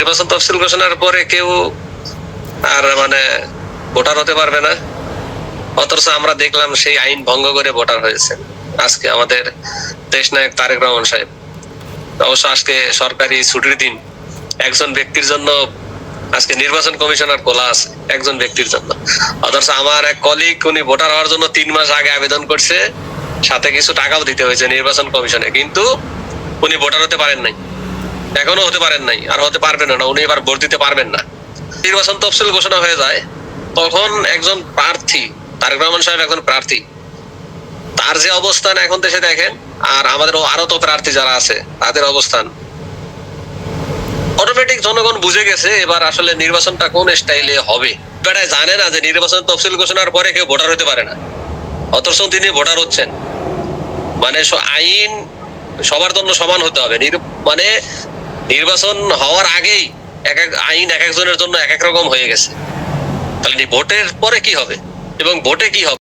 নির্বাচন তফসিল ঘোষণার পরে কেউ আর ভোটার হতে পারবে না, অথচ আমরা দেখলাম সেই আইন ভঙ্গ করে ভোটার হয়েছে আজকে আমাদের দেশ নায়ক তারেক রহমান সাহেব। অবশ্য আজকে সরকারি ছুটির দিন, একজন ব্যক্তির জন্য আজকে নির্বাচন কমিশনার খোলা আছে একজন ব্যক্তির জন্য, অথচ আমার এক কলিগ উনি ভোটার হওয়ার জন্য 3 মাস আগে আবেদন করছে, সাথে কিছু টাকাও দিতে হয়েছে নির্বাচন কমিশনে, কিন্তু উনি ভোটার হতে পারেন নাই, এখনো হতে পারেন নাই, আর হতে পারবেন না, উনি এবার ভোট দিতে পারবেন না। নির্বাচন তফসিল ঘোষণা হয়ে যায়, তখন একজন প্রার্থী, তারেক রহমান সাহেব একজন প্রার্থী, তার যে অবস্থান এখন দেশে দেখেন, আর আমাদের আরো তো প্রার্থী যারা আছে তাদের অবস্থান, অটোমেটিক জনগণ বুঝে গেছে এবার আসলে নির্বাচনটা কোন স্টাইলে হবে। বেটায় জানে না যে নির্বাচন তফসিল ঘোষণার পরে কেউ ভোটার হতে পারে না, অথচ তিনি ভোটার হচ্ছেন। আইন সবার জন্য সমান হতে হবে, নির্বাচন হওয়ার আগেই এক এক আইন এক একজনের জন্য এক এক রকম হয়ে গেছে। তাহলে ভোটের পরে কি হবে এবং ভোটে কি হবে।